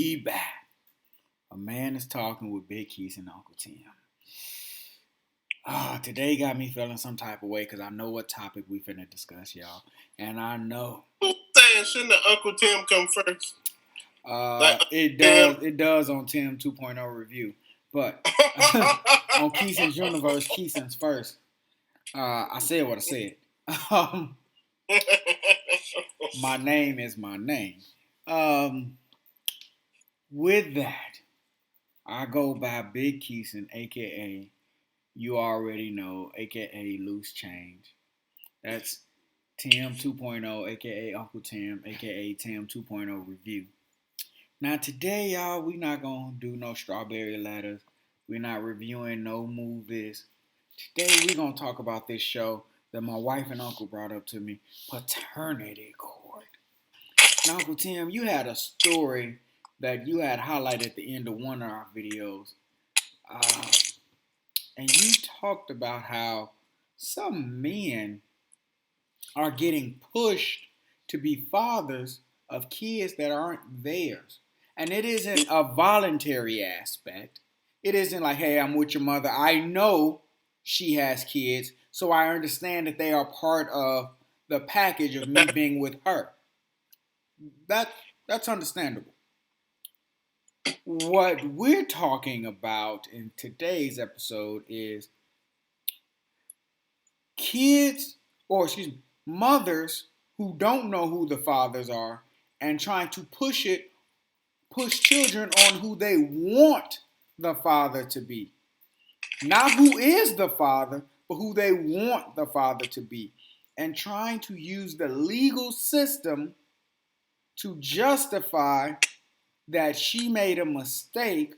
Be back. A man is talking with Big Keison and Uncle Tim. Today got me feeling some type of way because I know what topic we finna discuss, y'all. And I know Saying shouldn't the Uncle Tim come first? it does on Tim 2.0 review. But on Keison's universe, Keison's first. I said what I said. My name is my name. With that, I go by Big Keison, aka you already know, aka Loose Change. That's Tim 2.0, aka Uncle Tim, aka Tim 2.0 review. Now today, y'all, we not gonna do no strawberry letters. We're not reviewing no movies. Today we gonna talk about this show that my wife and uncle brought up to me, Paternity Court. Now, Uncle Tim, you had a story that you had highlighted at the end of one of our videos. Uh, and you talked about how some men are getting pushed to be fathers of kids that aren't theirs. And it isn't a voluntary aspect. It isn't like, hey, I'm with your mother. I know she has kids, so I understand that they are part of the package of me being with her. That's understandable. What we're talking about in today's episode is kids, or excuse me, mothers who don't know who the fathers are and trying to push children on who they want the father to be. Not who is the father, but who they want the father to be. And trying to use the legal system to justify that she made a mistake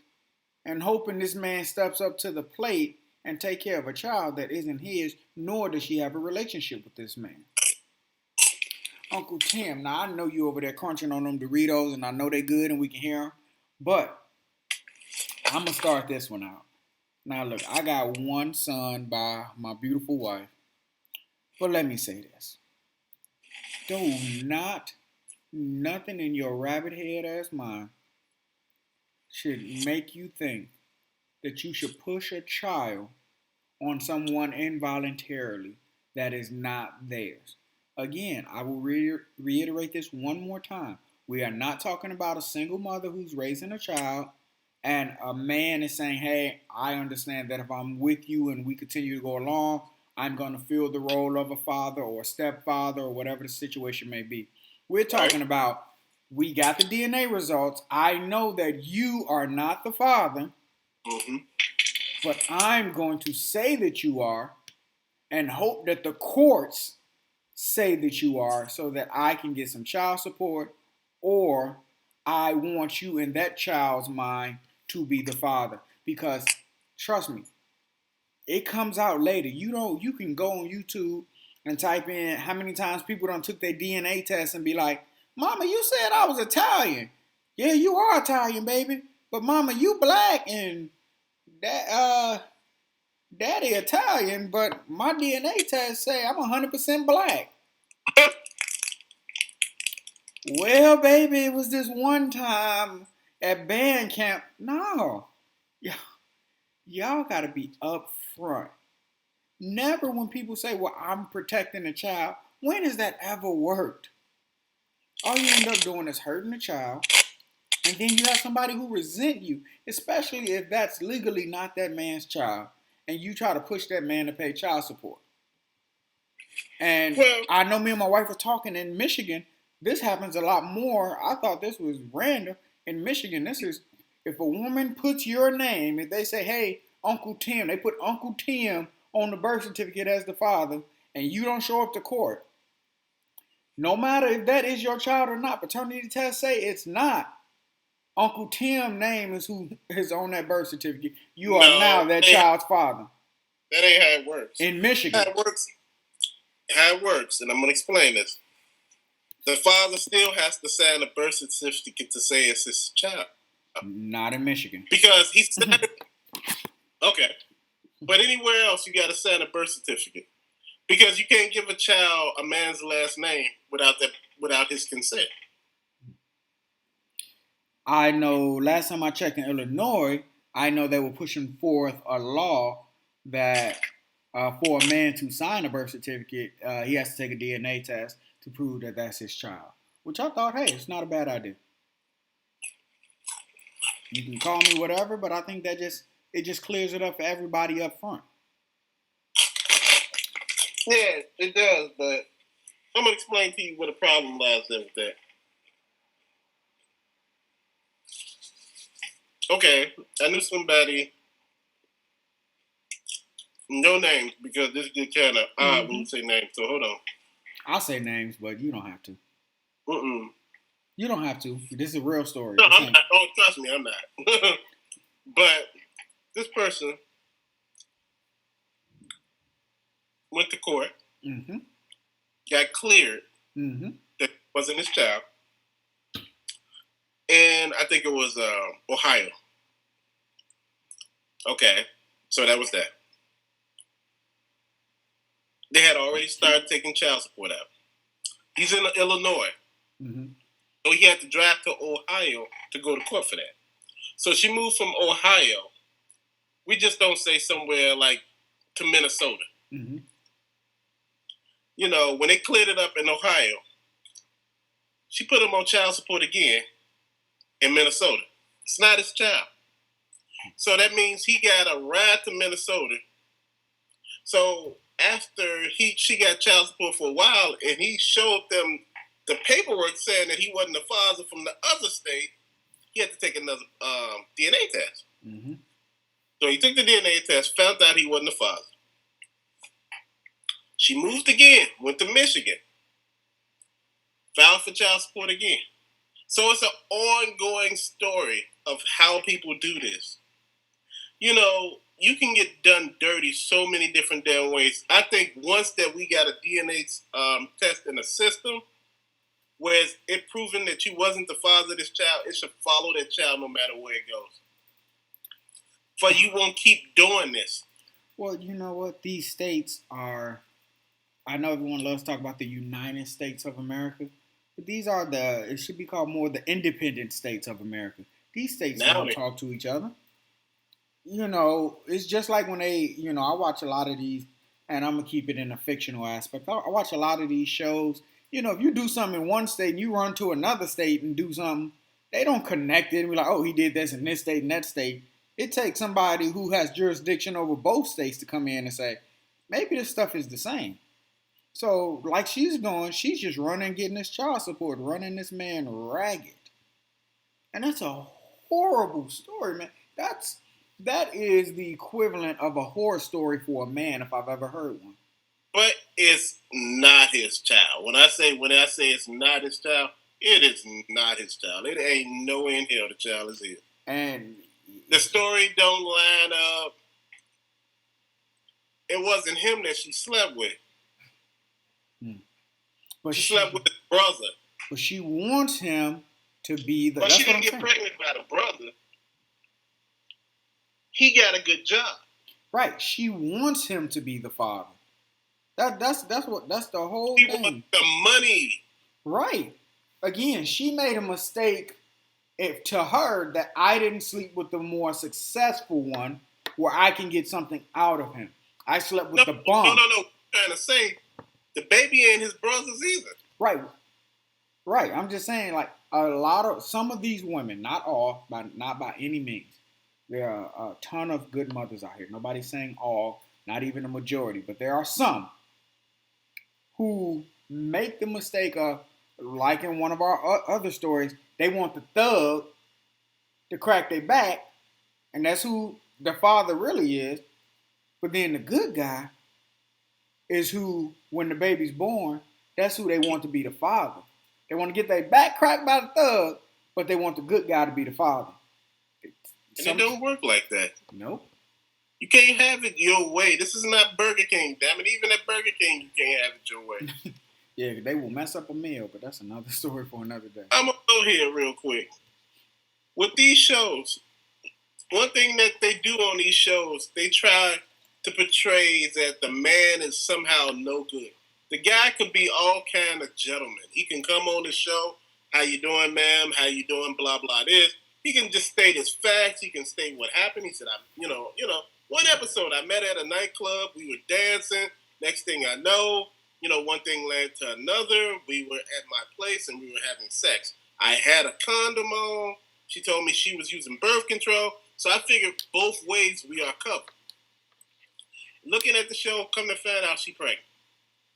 and hoping this man steps up to the plate and take care of a child that isn't his, nor does she have a relationship with this man. Uncle Tim, now I know you over there crunching on them Doritos, and I know they good and we can hear them, but I'm going to start this one out. Now look, I got one son by my beautiful wife, but let me say this. Do not, nothing in your rabbit head ass mind should make you think that you should push a child on someone involuntarily that is not theirs. Again, I will reiterate this one more time. We are not talking about a single mother who's raising a child and a man is saying, hey, I understand that if I'm with you and we continue to go along, I'm going to fill the role of a father or a stepfather or whatever the situation may be. We're talking about, we got the DNA results. I know that you are not the father, but I'm going to say that you are and hope that the courts say that you are so that I can get some child support, or I want you in that child's mind to be the father. Because trust me, it comes out later. You can go on YouTube and type in how many times people done took their DNA test and be like, Mama, you said I was Italian. Yeah, you are Italian, baby. But Mama, you black and that Daddy Italian, but my DNA test say I'm 100% black. Well, baby, it was this one time at band camp. No. Y'all got to be upfront. Never when people say, well, I'm protecting a child. When has that ever worked? All you end up doing is hurting the child. And then you have somebody who resent you, especially if that's legally not that man's child. And you try to push that man to pay child support. And I know me and my wife were talking in Michigan. This happens a lot more. I thought this was random. In Michigan, this is if a woman puts your name, if they say, hey, Uncle Tim, they put Uncle Tim on the birth certificate as the father, and you don't show up to court, no matter if that is your child or not, paternity tests say it's not. Uncle Tim's name is who is on that birth certificate. You are now that child's father. That ain't how it works. In Michigan. How it works, and I'm going to explain this. The father still has to sign a birth certificate to say it's his child. Not in Michigan. Because he said okay. But anywhere else, you got to sign a birth certificate. Because you can't give a child a man's last name without his consent. I know last time I checked in Illinois, I know they were pushing forth a law that for a man to sign a birth certificate, he has to take a DNA test to prove that that's his child. Which I thought, hey, it's not a bad idea. You can call me whatever, but I think that just clears it up for everybody up front. Yeah, it does, but I'm gonna explain to you what the problem lies there with that. Okay, I knew somebody, no names, because this gets kind of odd when you say names. So hold on. I'll say names, but you don't have to. You don't have to. This is a real story. No, I'm not. Oh, trust me, I'm not. But this person went to court, got cleared that it wasn't his child, and I think it was Ohio. Okay, so that was that. They had already started taking child support out. He's in Illinois, so he had to drive to Ohio to go to court for that. So she moved from Ohio. We just don't say somewhere like to Minnesota. You know, when they cleared it up in Ohio, she put him on child support again in Minnesota. It's not his child. So that means he got a ride to Minnesota. So after she got child support for a while, and he showed them the paperwork saying that he wasn't the father from the other state, he had to take another DNA test. So he took the DNA test, found out he wasn't the father. She moved again, went to Michigan, filed for child support again. So it's an ongoing story of how people do this. You know, you can get done dirty so many different damn ways. I think once that we got a DNA test in the system, where it's proven that you wasn't the father of this child, it should follow that child no matter where it goes. But you won't keep doing this. Well, you know what? These states are, I know everyone loves to talk about the United States of America, but these are it should be called more the independent states of America. These states don't talk to each other. You know, it's just like when I watch a lot of these, and I'm going to keep it in a fictional aspect. I watch a lot of these shows. You know, if you do something in one state and you run to another state and do something, they don't connect it and be like, oh, he did this in this state and that state. It takes somebody who has jurisdiction over both states to come in and say, maybe this stuff is the same. So, like she's just running, getting this child support, running this man ragged. And that's a horrible story, man. That is the equivalent of a horror story for a man if I've ever heard one. But it's not his child. When I say it's not his child, it is not his child. It ain't no in hell the child is his. And the story don't line up. It wasn't him that she slept with. But she slept with his brother. But she wants him to be the. But she didn't get pregnant by the brother. He got a good job. Right. She wants him to be the father. That's the whole thing. He wants the money. Right. Again, she made a mistake to her that I didn't sleep with the more successful one where I can get something out of him. I slept with the bum. No. I'm trying to say the baby ain't his brother's either. Right. I'm just saying, like, some of these women, not all, not by any means. There are a ton of good mothers out here. Nobody's saying all, not even a majority, but there are some who make the mistake of, like in one of our other stories, they want the thug to crack their back, and that's who the father really is. But then the good guy is who, when the baby's born, that's who they want to be the father. They want to get their back cracked by the thug, but they want the good guy to be the father. And it don't work like that. Nope. You can't have it your way. This is not Burger King, damn it. Even at Burger King, you can't have it your way. Yeah, they will mess up a meal, but that's another story for another day. I'm going to go here real quick. With these shows, one thing that they do on these shows, they try to portray that the man is somehow no good. The guy could be all kind of gentleman. He can come on the show how you doing, ma'am? How you doing? Blah blah. This. He can just state his facts. He can state what happened. He said, One episode I met at a nightclub. We were dancing. Next thing I know, one thing led to another. We were at my place and we were having sex. I had a condom on. She told me she was using birth control. So I figured both ways we are covered. Looking at the show, come to find out she pregnant.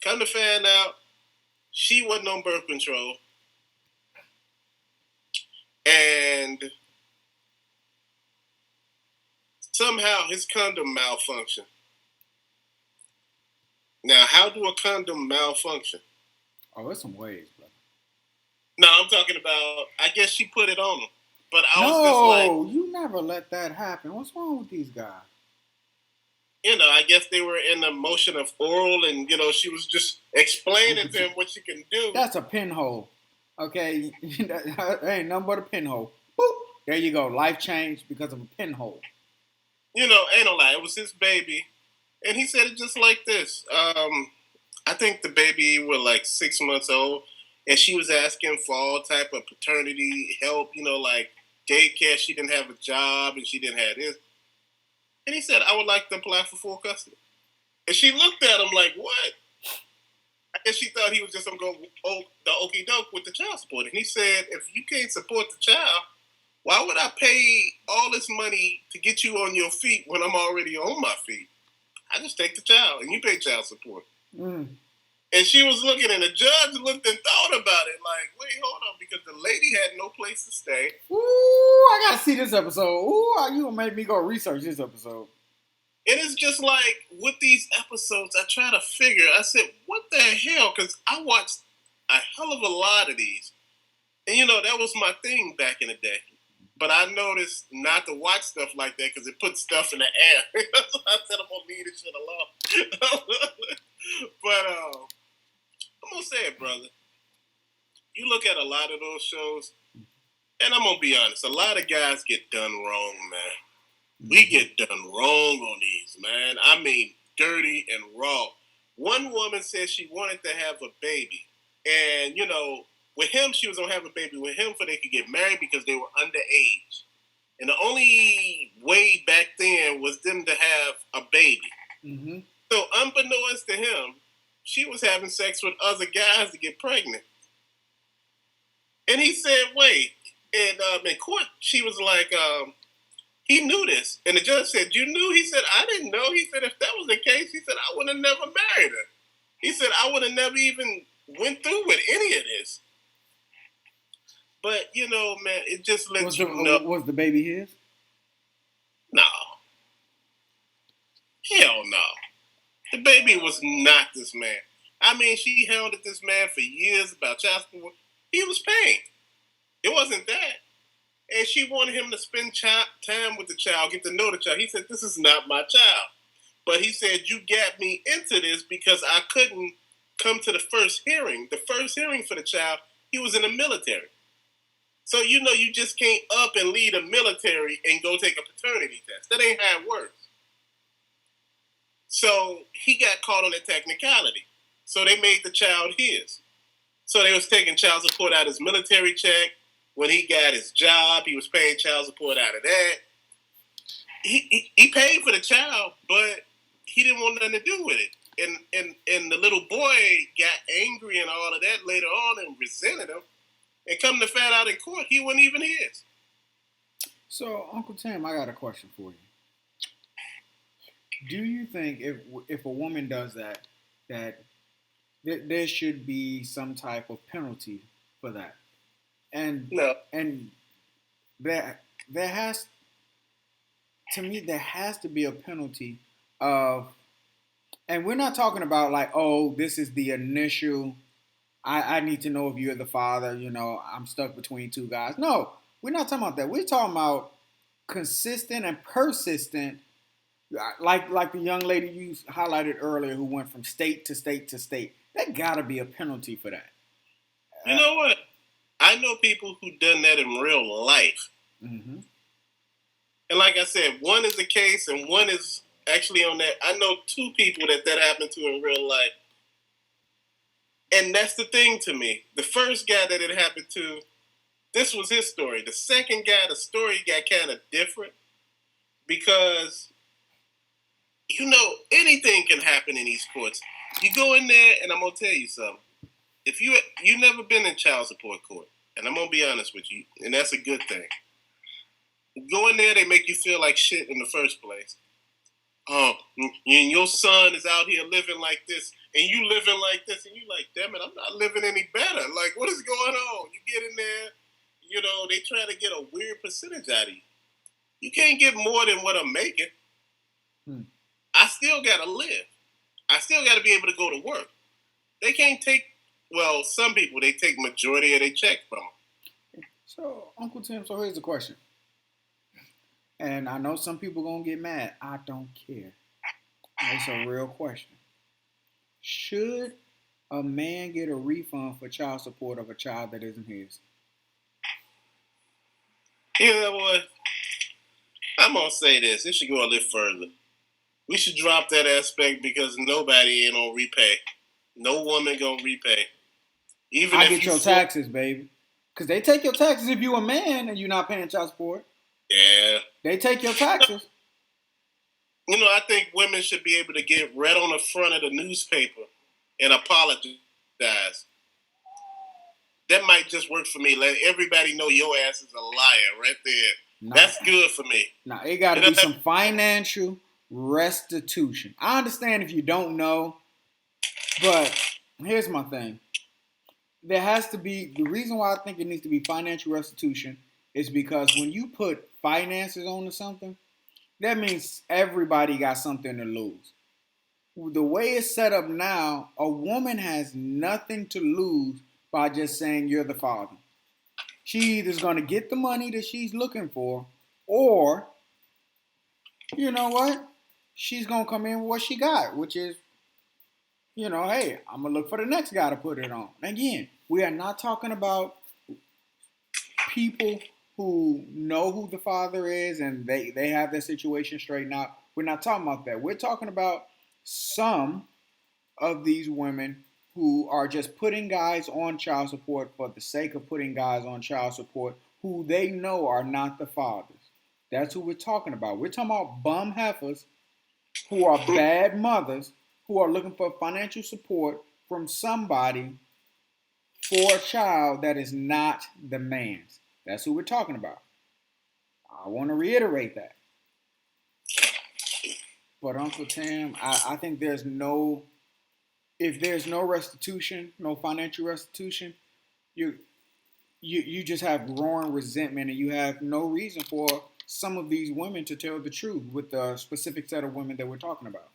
Come to find out she wasn't on birth control. And somehow his condom malfunctioned. Now, how do a condom malfunction? Oh, there's some ways, brother. No, I'm talking about, I guess she put it on him. But I was just like... No, you never let that happen. What's wrong with these guys? I guess they were in the motion of oral and, she was just explaining to him what she can do. That's a pinhole. Okay? That ain't nothing but a pinhole. Boop. There you go. Life changed because of a pinhole. Ain't no lie. It was his baby. And he said it just like this. I think the baby was like 6 months old. And she was asking for all type of paternity help, like daycare. She didn't have a job and she didn't have this. And he said, I would like to apply for full custody. And she looked at him like, what? I guess she thought he was just going to go the okie doke with the child support. And he said, if you can't support the child, why would I pay all this money to get you on your feet when I'm already on my feet? I just take the child and you pay child support. Mm. And she was looking, and the judge looked and thought about it like, wait, hold on, because the lady had no place to stay. Ooh, I got to see this episode. Ooh, you going to make me go research this episode. And it's just like, with these episodes, I try to figure, I said, what the hell? Because I watched a hell of a lot of these. And, that was my thing back in the day. But I noticed not to watch stuff like that because it puts stuff in the air. So I said I'm going to leave this shit alone. But I'm going to say it, brother. You look at a lot of those shows, and I'm going to be honest, a lot of guys get done wrong, man. We get done wrong on these, man. I mean, dirty and raw. One woman said she wanted to have a baby. And, with him, she was going to have a baby with him so they could get married because they were underage. And the only way back then was them to have a baby. Mm-hmm. So unbeknownst to him, she was having sex with other guys to get pregnant. And he said, wait. And in court, she was like, he knew this. And the judge said, you knew? He said, I didn't know. He said, if that was the case, he said, I would have never married her. He said, I would have never even went through with any of this. But, man, it just lets you know. Was the baby his? No. Hell no. The baby was not this man. I mean, she hounded this man for years about child support. He was paying. It wasn't that. And she wanted him to spend time with the child, get to know the child. He said, this is not my child. But he said, you got me into this because I couldn't come to the first hearing. The first hearing for the child, he was in the military. So, you just can't up and leave the military and go take a paternity test. That ain't how it works. So he got caught on that technicality. So they made the child his. So they was taking child support out of his military check. When he got his job, he was paying child support out of that. He paid for the child, but he didn't want nothing to do with it. And the little boy got angry and all of that later on and resented him. And come to find out in court, he wasn't even his. So, Uncle Tim, I got a question for you. Do you think if a woman does that there should be some type of penalty for that? And no. And there has to be a penalty of, and we're not talking about like, oh, this is the initial, I need to know if you're the father, I'm stuck between two guys. No, we're not talking about that. We're talking about consistent and persistent, like the young lady you highlighted earlier who went from state to state to state. There gotta be a penalty for that. You know what? I know people who done that in real life. Mm-hmm. And like I said, one is a case and one is actually on that. I know two people that happened to in real life. And that's the thing to me. The first guy that it happened to, this was his story. The second guy, the story got kind of different because, anything can happen in these courts. You go in there, and I'm going to tell you something. If you never been in child support court, and I'm going to be honest with you, and that's a good thing. Go in there, they make you feel like shit in the first place. Oh, and your son is out here living like this, and you living like this, and you like, damn it, I'm not living any better. Like, what is going on? You get in there, they try to get a weird percentage out of you. You can't get more than what I'm making. I still got to live. I still got to be able to go to work. They can't take, some people, they take majority of their check from them. So, Uncle Tim, so here's the question. And I know some people going to get mad. I don't care. It's a real question. Should a man get a refund for child support of a child that isn't his? You know what? I'm going to say this. It should go a little further. We should drop that aspect because nobody ain't going to repay. No woman going to repay. Even I get your taxes, baby. Because they take your taxes if you're a man and you're not paying child support. Yeah. They take your taxes. I think women should be able to get read on the front of the newspaper and apologize. That might just work for me. Let everybody know your ass is a liar right there. That's good for me. Now, it got to be some financial restitution. I understand if you don't know, but here's my thing. There has to be, the reason why I think it needs to be financial restitution is because when you put finances onto something, that means everybody got something to lose. The way it's set up now, a woman has nothing to lose by just saying you're the father. She either's going to get the money that she's looking for, or, you know what? She's going to come in with what she got, which is, hey, I'm going to look for the next guy to put it on. Again, we are not talking about people who know who the father is and they have their situation straightened out. We're not talking about that. We're talking about some of these women who are just putting guys on child support for the sake of putting guys on child support who they know are not the fathers. That's who we're talking about. We're talking about bum heifers who are bad mothers who are looking for financial support from somebody for a child that is not the man's. That's who we're talking about. I want to reiterate that. But Uncle Tim, I think if there's no restitution, no financial restitution, you just have growing resentment, and you have no reason for some of these women to tell the truth with the specific set of women that we're talking about.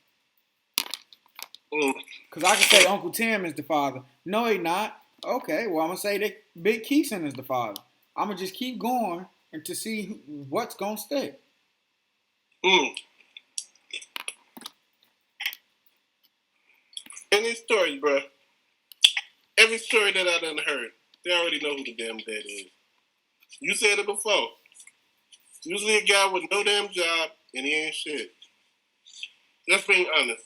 Because I can say Uncle Tim is the father. No, he's not. Okay, well, I'm going to say that Big Keison is the father. I'm going to just keep going and to see what's going to stick. In these stories, bro, every story that I done heard, they already know who the damn dad is. You said it before. Usually a guy with no damn job and he ain't shit. Just being honest.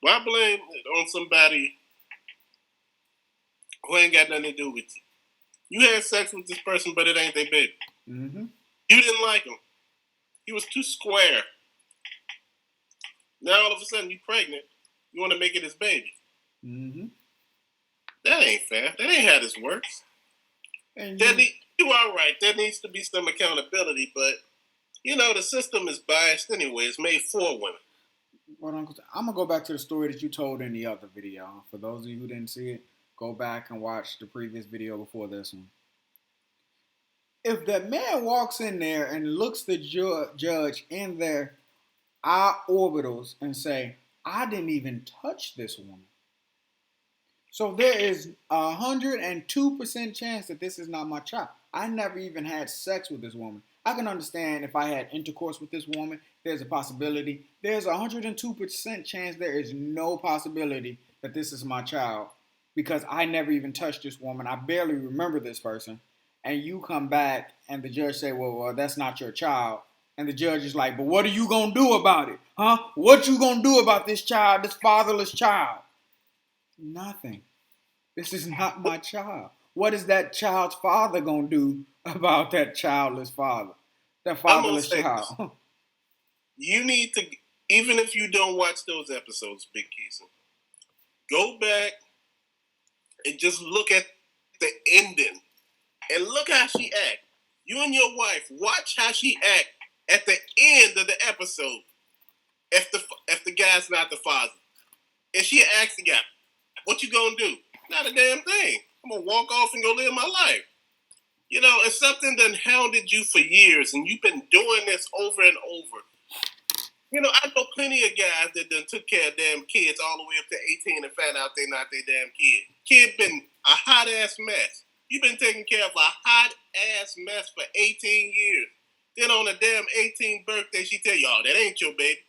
Why blame it on somebody who ain't got nothing to do with you? You had sex with this person, but it ain't their baby. Mm-hmm. You didn't like him. He was too square. Now all of a sudden you're pregnant. You want to make it his baby. Mm-hmm. That ain't fair. That ain't how this works. You are right. There needs to be some accountability, but the system is biased anyway. It's made for women. Well, Uncle, I'm gonna go back to the story that you told in the other video. For those of you who didn't see it, go back and watch the previous video before this one. If that man walks in there and looks the judge in their eye orbitals and say, I didn't even touch this woman. So there is 102% chance that this is not my child. I never even had sex with this woman. I can understand if I had intercourse with this woman, there's a possibility. There's 102% chance there is no possibility that this is my child because I never even touched this woman. I barely remember this person. And you come back and the judge say, well, that's not your child. And the judge is like, but what are you going to do about it? Huh? What you going to do about this child, this fatherless child? Nothing. This is not my child. What is that child's father gonna do about that childless father? That I'm gonna fatherless say this. child. You need to, even if you don't watch those episodes, Big Keison, go back and just look at the ending and look how she act. You and your wife watch how she act at the end of the episode. If the guy's not the father, and she asks the guy, "What you gonna do?" Not a damn thing. I'm gonna walk off and go live my life. You know, if something done hounded you for years and you've been doing this over and over. You know, I know plenty of guys that done took care of damn kids all the way up to 18 and found out they not their damn kid. Kid been a hot ass mess. You been taking care of a hot ass mess for 18 years. Then on a damn 18th birthday, she tell you, "Oh, that ain't your baby.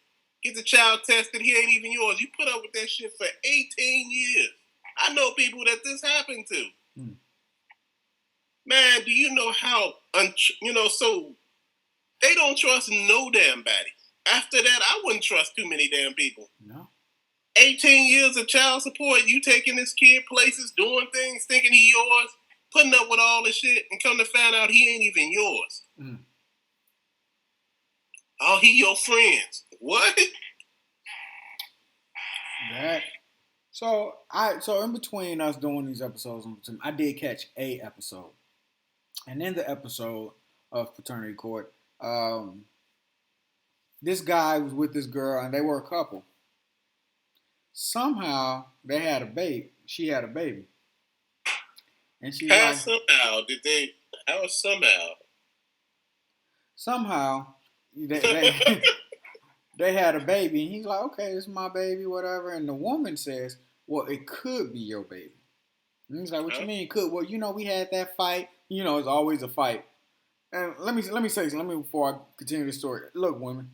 Get the child tested. He ain't even yours." You put up with that shit for 18 years. I know people that this happened to. Man, do you know how, so they don't trust no damn body. After that, I wouldn't trust too many damn people. No. 18 years of child support, you taking this kid places, doing things, thinking he yours, putting up with all this shit, and come to find out he ain't even yours. Oh, he your friends. What? That. So in between us doing these episodes, I did catch a episode, and in the episode of Paternity Court, this guy was with this girl, and they were a couple. Somehow they had a baby. She had a baby, and she's How like, somehow did they? How somehow they they had a baby, and he's like, okay, this is my baby, whatever. And the woman says, well, it could be your baby. And he's like, what you mean it could? Well, we had that fight. It's always a fight. And let me say something. Before I continue the story. Look, women,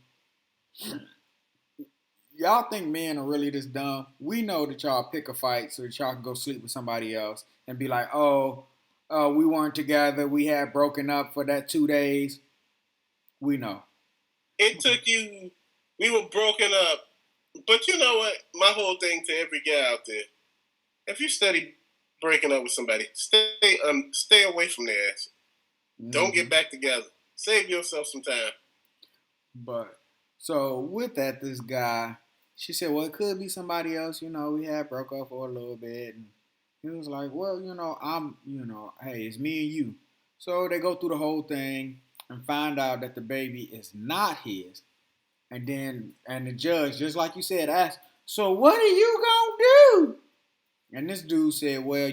y'all think men are really this dumb? We know that y'all pick a fight so that y'all can go sleep with somebody else and be like, oh, we weren't together. We had broken up for that 2 days. We know. It took you. We were broken up, but you know what? My whole thing to every guy out there: if you study breaking up with somebody, stay away from their ass. Don't get back together. Save yourself some time. But so with that, this guy, she said, well, it could be somebody else. We had broke up for a little bit, and he was like, well, hey, it's me and you. So they go through the whole thing and find out that the baby is not his. And the judge, just like you said, asked, so what are you gonna do? And this dude said, well,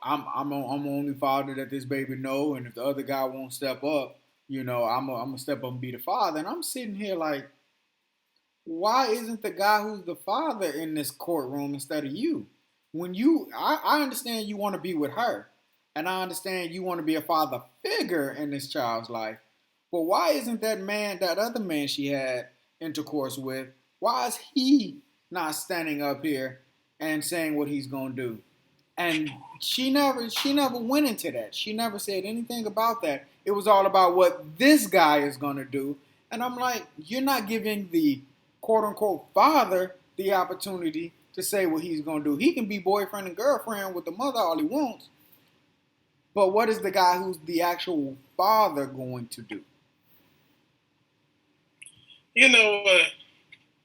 I'm only father that this baby know, and if the other guy won't step up, I'm gonna step up and be the father. And I'm sitting here like, why isn't the guy who's the father in this courtroom instead of you? I understand you want to be with her, and I understand you want to be a father figure in this child's life. But why isn't that other man she had intercourse with, why is he not standing up here and saying what he's gonna do? And she never went into that. She never said anything about that. It was all about what this guy is gonna do. And I'm like, you're not giving the quote unquote father the opportunity to say what he's gonna do. He can be boyfriend and girlfriend with the mother all he wants. But what is the guy who's the actual father going to do? You know what?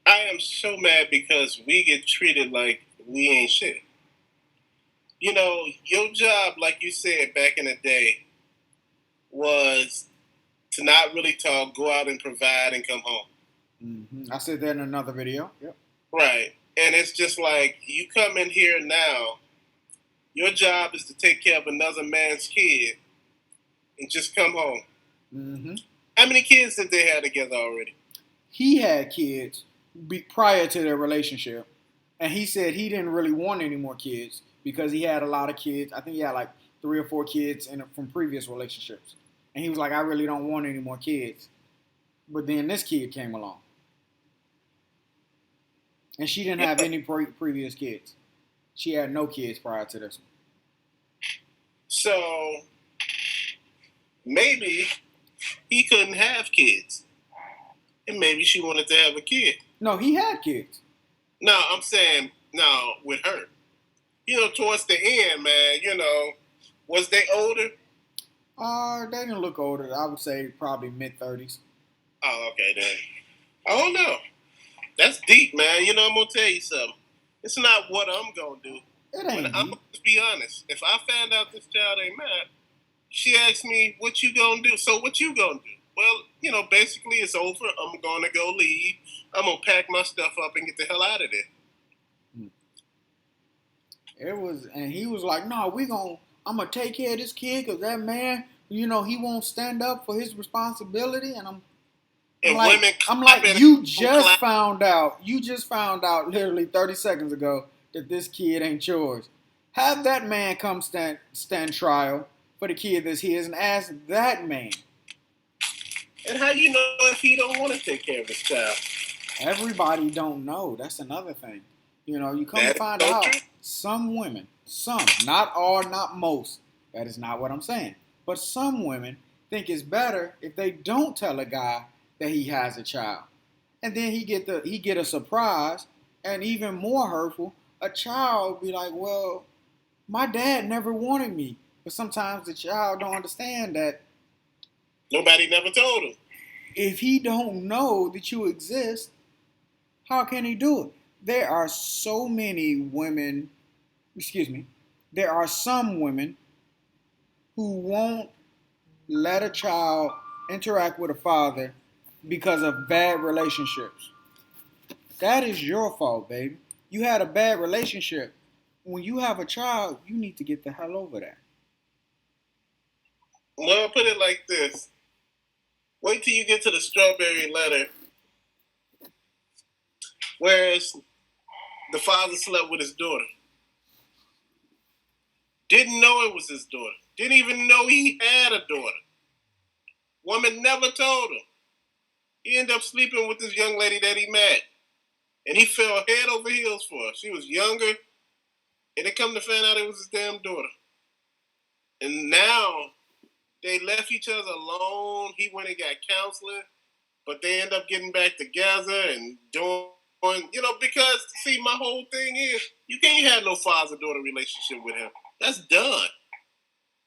I am so mad because we get treated like we ain't shit. Your job, like you said back in the day, was to not really talk, go out and provide, and come home. I said that in another video. Yep. Right. And it's just like, you come in here now, your job is to take care of another man's kid and just come home. How many kids did they have together already? He had kids prior to their relationship, and he said he didn't really want any more kids because he had a lot of kids. I think he had like 3 or 4 kids from previous relationships, and he was like, I really don't want any more kids. But then this kid came along, and she didn't have any previous kids. She had no kids prior to this one. So maybe he couldn't have kids, and maybe she wanted to have a kid. No, he had kids. No, I'm saying No, with her. Towards the end, man, was they older? They didn't look older. I would say probably mid-30s. Oh, okay then. I don't know. That's deep, man. I'm gonna tell you something. It's not what I'm gonna do. It ain't I'm deep. gonna be honest. If I found out this child ain't mad, she asked me, "What you gonna do?" So what you gonna do? Well, basically it's over. I'm gonna go leave. I'm gonna pack my stuff up and get the hell out of there. It was, and he was like, "No, I'm gonna take care of this kid because that man, he won't stand up for his responsibility." And And women, I'm like, you just found out literally 30 seconds ago that this kid ain't yours. Have that man come stand trial for the kid that's his and ask that man. And how you know if he don't want to take care of his child? Everybody don't know. That's another thing. You come to find out, some women, not all, not most. That is not what I'm saying. But some women think it's better if they don't tell a guy that he has a child, and then he get a surprise, and even more hurtful, a child be like, "Well, my dad never wanted me." But sometimes the child don't understand that nobody never told him. If he don't know that you exist, how can he do it? There are so many women, there are some women who won't let a child interact with a father because of bad relationships. That is your fault, baby. You had a bad relationship. When you have a child, you need to get the hell over that. Well, I'll put it like this. Wait till you get to the strawberry letter, whereas the father slept with his daughter. Didn't know it was his daughter. Didn't even know he had a daughter. Woman never told him. He ended up sleeping with this young lady that he met. And he fell head over heels for her. She was younger. And they come to find out it was his damn daughter. And now they left each other alone. He went and got counseling. But they end up getting back together and doing, because, see, my whole thing is, you can't have no father-daughter relationship with him. That's done.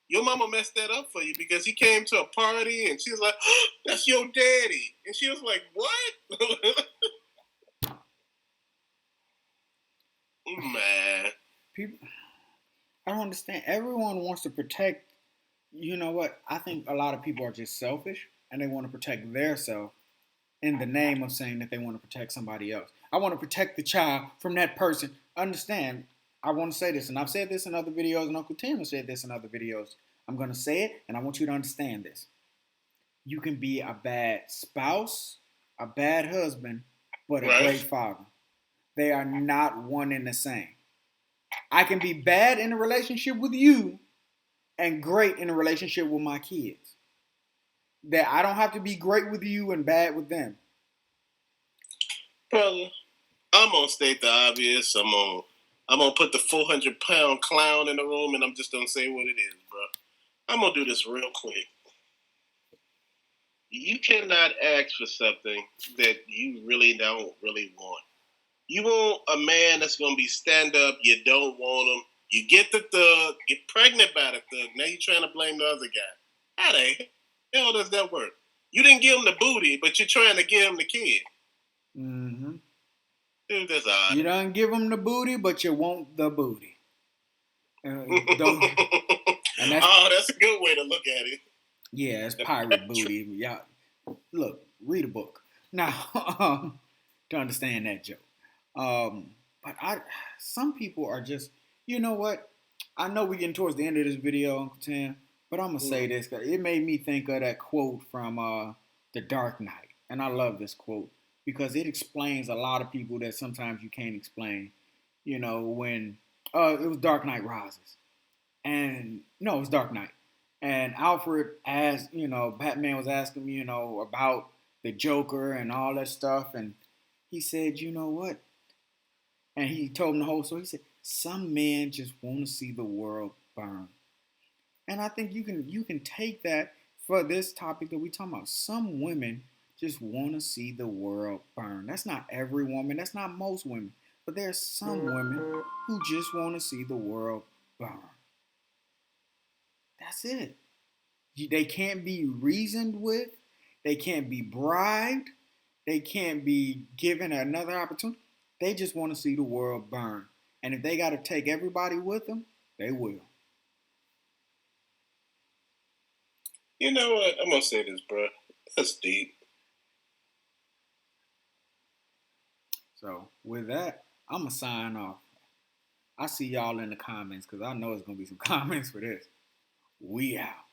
Your mama messed that up for you because he came to a party and she was like, oh, "That's your daddy," and she was like, "What?" Man, people, I don't understand. Everyone wants to protect. You know what? I think a lot of people are just selfish and they want to protect their self in the name of saying that they want to protect somebody else. I want to protect the child from that person. Understand? I want to say this, and I've said this in other videos, and Uncle Tim has said this in other videos. I'm going to say it, and I want you to understand this. You can be a bad spouse, a bad husband, but a great father. They are not one and the same. I can be bad in a relationship with you and great in a relationship with my kids. That I don't have to be great with you and bad with them. Brother, I'm gonna state the obvious. I'm gonna put the 400-pound clown in the room, and I'm just gonna say what it is, bro. I'm gonna do this real quick. You cannot ask for something that you really don't really want. You want a man that's gonna be stand up. You don't want him. You get the thug, get pregnant by the thug. Now you're trying to blame the other guy. How the hell does that work? You didn't give him the booty, but you're trying to give him the kid. Mm-hmm. Dude, that's odd. You don't give him the booty, but you want the booty. And that's a good way to look at it. Yeah, it's pirate booty. Yeah, look, read a book now to understand that joke. But some people are just, you know what? I know we're getting towards the end of this video, Uncle Tim, but I'm gonna say this because it made me think of that quote from The Dark Knight, and I love this quote because it explains a lot of people that sometimes you can't explain. When it was Dark Knight Rises, and no, it was Dark Knight, and Alfred asked, Batman was asking, about the Joker and all that stuff, and he said, "You know what?" And he told him the whole story. He said, "Some men just want to see the world burn." And I think you can take that for this topic that we talking about. Some women just want to see the world burn. That's not every woman. That's not most women. But there's some women who just want to see the world burn. That's it. They can't be reasoned with. They can't be bribed. They can't be given another opportunity. They just want to see the world burn. And if they got to take everybody with them, they will. You know what? I'm gonna say this, bro. That's deep. So with that, I'm gonna sign off. I see y'all in the comments because I know it's gonna be some comments for this. We out.